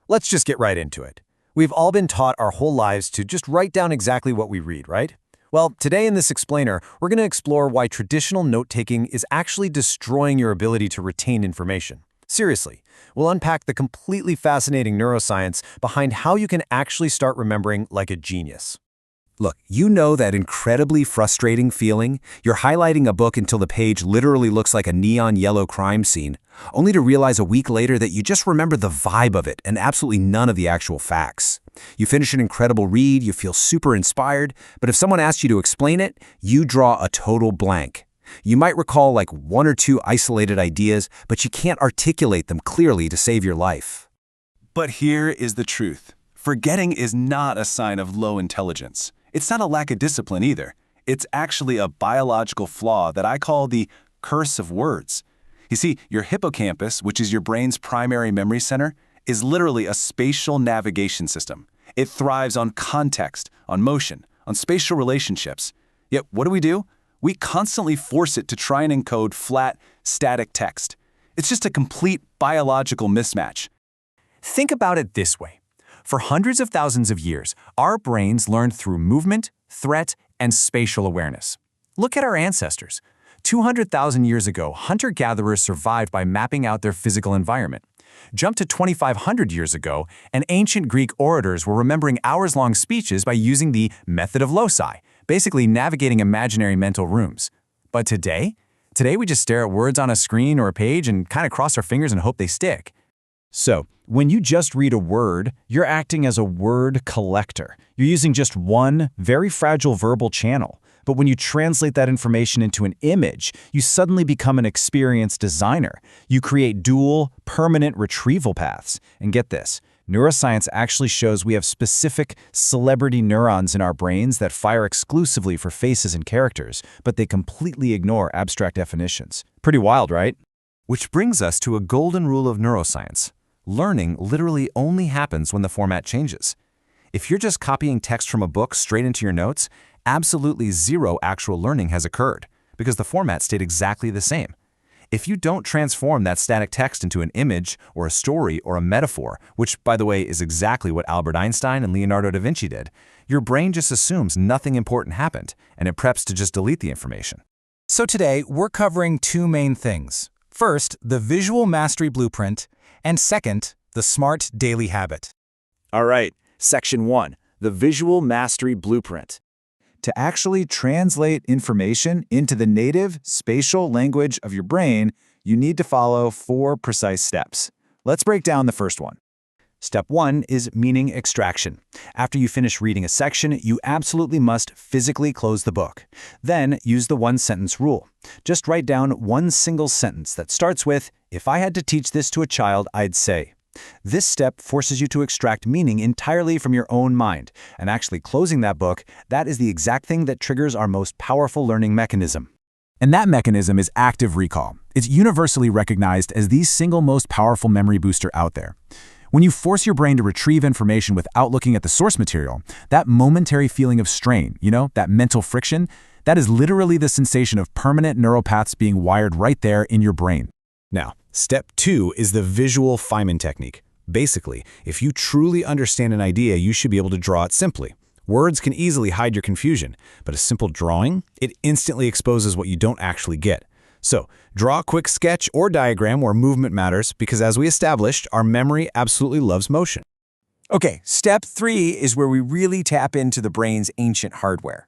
Let's just get right into it. We've all been taught our whole lives to just write down exactly what we read, right? Well, today in this explainer, we're going to explore why traditional note-taking is actually destroying your ability to retain information. Seriously, we'll unpack the completely fascinating neuroscience behind how you can actually start remembering like a genius. Look, you know that incredibly frustrating feeling? You're highlighting a book until the page literally looks like a neon yellow crime scene, only to realize a week later that you just remember the vibe of it and absolutely none of the actual facts. You finish an incredible read, you feel super inspired, but if someone asks you to explain it, you draw a total blank. You might recall like one or two isolated ideas, but you can't articulate them clearly to save your life. But here is the truth. Forgetting is not a sign of low intelligence. It's not a lack of discipline either. It's actually a biological flaw that I call the curse of words. You see, your hippocampus, which is your brain's primary memory center, is literally a spatial navigation system. It thrives on context, on motion, on spatial relationships. Yet what do? We constantly force it to try and encode flat, static text. It's just a complete biological mismatch. Think about it this way. For hundreds of thousands of years, our brains learned through movement, threat, and spatial awareness. Look at our ancestors. 200,000 years ago, hunter-gatherers survived by mapping out their physical environment. Jump to 2,500 years ago, and ancient Greek orators were remembering hours-long speeches by using the method of loci, basically navigating imaginary mental rooms. But today we just stare at words on a screen or a page and kind of cross our fingers and hope they stick. So, when you just read a word, you're acting as a word collector. You're using just one very fragile verbal channel. But when you translate that information into an image, you suddenly become an experienced designer. You create dual, permanent retrieval paths. And get this, neuroscience actually shows we have specific celebrity neurons in our brains that fire exclusively for faces and characters, but they completely ignore abstract definitions. Pretty wild, right? Which brings us to a golden rule of neuroscience. Learning literally only happens when the format changes. If you're just copying text from a book straight into your notes, absolutely zero actual learning has occurred, because the format stayed exactly the same. If you don't transform that static text into an image or a story or a metaphor, which, by the way, is exactly what Albert Einstein and Leonardo da Vinci did, your brain just assumes nothing important happened, and it preps to just delete the information. So today, we're covering two main things. First, the visual mastery blueprint, and second, the smart daily habit. All right, Section 1, the visual mastery blueprint. To actually translate information into the native spatial language of your brain, you need to follow 4 precise steps. Let's break down the first one. Step 1 is meaning extraction. After you finish reading a section, you absolutely must physically close the book. Then use the one-sentence rule. Just write down one single sentence that starts with, "If I had to teach this to a child, I'd say." This step forces you to extract meaning entirely from your own mind, and actually closing that book, that is the exact thing that triggers our most powerful learning mechanism. And that mechanism is active recall. It's universally recognized as the single most powerful memory booster out there. When you force your brain to retrieve information without looking at the source material, that momentary feeling of strain, that mental friction, that is literally the sensation of permanent neural paths being wired right there in your brain. Now, step 2 is the visual Feynman technique. Basically, if you truly understand an idea, you should be able to draw it simply. Words can easily hide your confusion, but a simple drawing, it instantly exposes what you don't actually get. So, draw a quick sketch or diagram where movement matters, because as we established, our memory absolutely loves motion. Okay, step 3 is where we really tap into the brain's ancient hardware.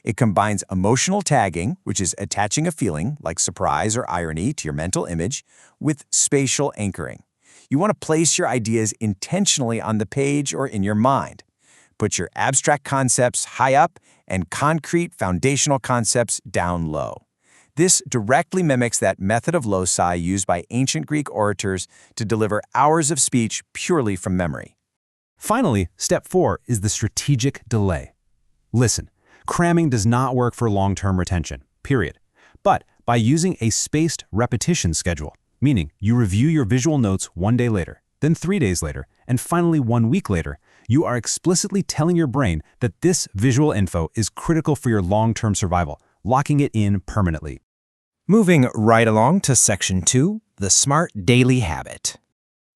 It combines emotional tagging, which is attaching a feeling, like surprise or irony, to your mental image, with spatial anchoring. You want to place your ideas intentionally on the page or in your mind. Put your abstract concepts high up and concrete foundational concepts down low. This directly mimics that method of loci used by ancient Greek orators to deliver hours of speech purely from memory. Finally, step 4 is the strategic delay. Listen, cramming does not work for long-term retention, period. But by using a spaced repetition schedule, meaning you review your visual notes 1 day later, then 3 days later, and finally 1 week later, you are explicitly telling your brain that this visual info is critical for your long-term survival, locking it in permanently. Moving right along to Section 2, the smart daily habit.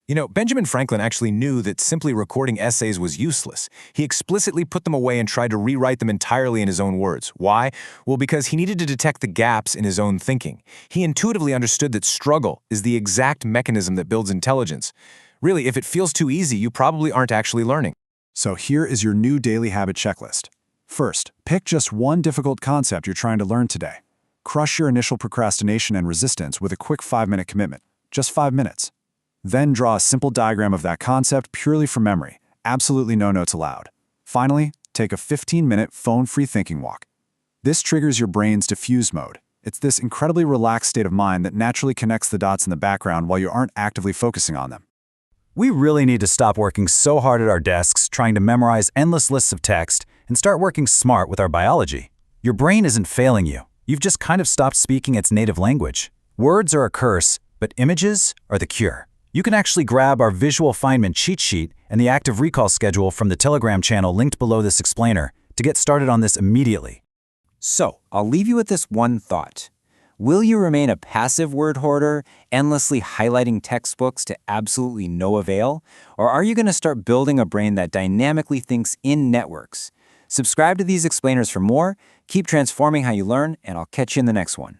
Benjamin Franklin actually knew that simply recording essays was useless. He explicitly put them away and tried to rewrite them entirely in his own words. Why? Well, because he needed to detect the gaps in his own thinking. He intuitively understood that struggle is the exact mechanism that builds intelligence. Really, if it feels too easy, you probably aren't actually learning. So here is your new daily habit checklist. First, pick just one difficult concept you're trying to learn today. Crush your initial procrastination and resistance with a quick 5-minute commitment. Just 5 minutes. Then draw a simple diagram of that concept purely from memory. Absolutely no notes allowed. Finally, take a 15-minute phone-free thinking walk. This triggers your brain's diffuse mode. It's this incredibly relaxed state of mind that naturally connects the dots in the background while you aren't actively focusing on them. We really need to stop working so hard at our desks trying to memorize endless lists of text and start working smart with our biology. Your brain isn't failing you. You've just kind of stopped speaking its native language. Words are a curse, but images are the cure. You can actually grab our Visual Feynman cheat sheet and the active recall schedule from the Telegram channel linked below this explainer to get started on this immediately. So, I'll leave you with this one thought. Will you remain a passive word hoarder, endlessly highlighting textbooks to absolutely no avail? Or are you going to start building a brain that dynamically thinks in networks? Subscribe to these explainers for more, keep transforming how you learn, and I'll catch you in the next one.